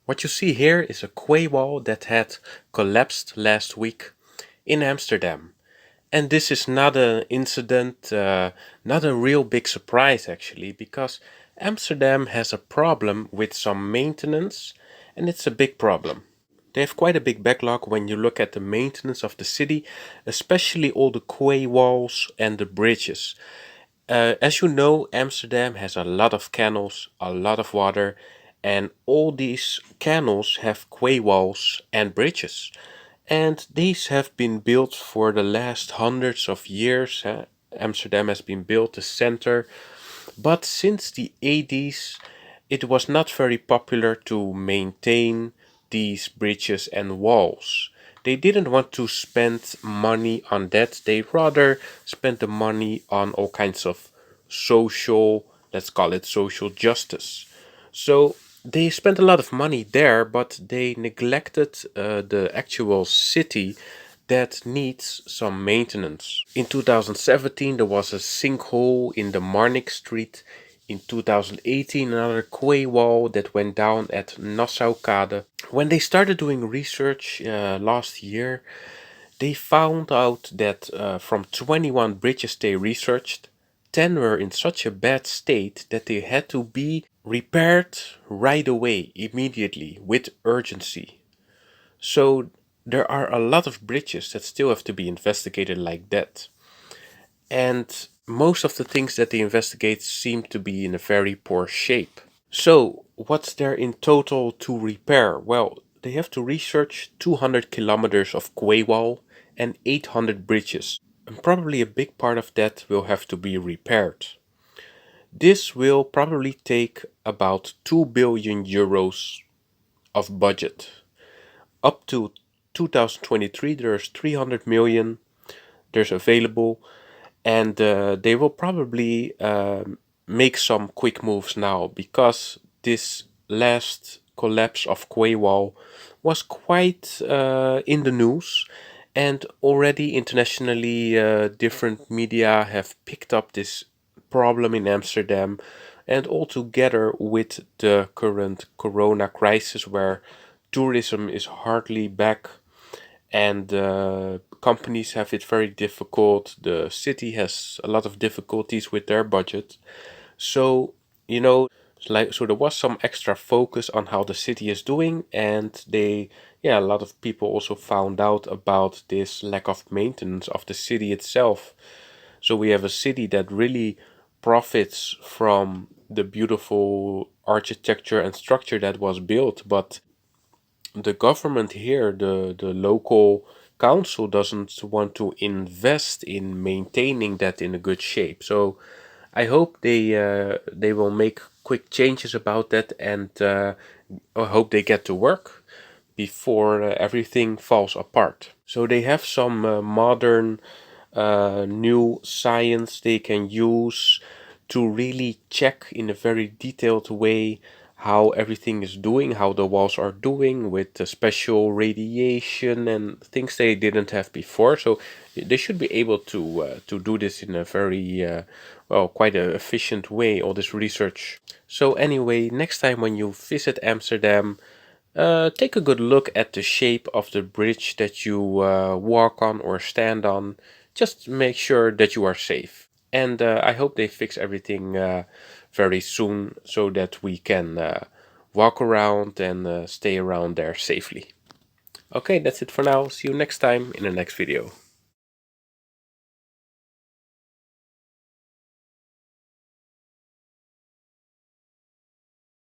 What you see here is a quay wall that had collapsed last week in Amsterdam. And this is not an incident, not a real big surprise actually, because Amsterdam has a problem with some maintenance, and it's a big problem. They have quite a big backlog when you look at the maintenance of the city, especially all the quay walls and the bridges. As you know, Amsterdam has a lot of canals, a lot of water, and all these canals have quay walls and bridges. And these have been built for the last hundreds of years. Amsterdam has been built, the center, but since the 80s, it was not very popular to maintain these bridges and walls. They didn't want to spend money on that. They rather spent the money on all kinds of social, let's call it social justice. So they spent a lot of money there, but they neglected the actual city that needs some maintenance. In 2017, there was a sinkhole in the Marnix Street. In 2018, another quay wall that went down at Nassaukade. When they started doing research last year, they found out that from 21 bridges they researched, 10 were in such a bad state that they had to be repaired right away, immediately, with urgency. So there are a lot of bridges that still have to be investigated like that. And most of the things that they investigate seem to be in a very poor shape. So, what's there in total to repair? Well, they have to research 200 kilometers of quay wall and 800 bridges. And probably a big part of that will have to be repaired. This will probably take about 2 billion euros of budget. Up to 2023, there's 300 million there's available, and they will probably make some quick moves now because this last collapse of quay wall was quite in the news, and already internationally different media have picked up this problem in Amsterdam, and all together with the current corona crisis where tourism is hardly back and companies have it very difficult. The city has a lot of difficulties with their budget. So, so there was some extra focus on how the city is doing, and a lot of people also found out about this lack of maintenance of the city itself. So we have a city that really profits from the beautiful architecture and structure that was built, but the government here, the local council doesn't want to invest in maintaining that in a good shape. So I hope they will make quick changes about that, and I hope they get to work before everything falls apart. So they have some modern new science they can use to really check in a very detailed way how everything is doing, how the walls are doing with the special radiation and things they didn't have before. So they should be able to do this in a very quite a efficient way. All this research. So anyway, next time when you visit Amsterdam, take a good look at the shape of the bridge that you walk on or stand on. Just make sure that you are safe. And I hope they fix everything very soon so that we can walk around and stay around there safely. Okay, that's it for now. See you next time in the next video.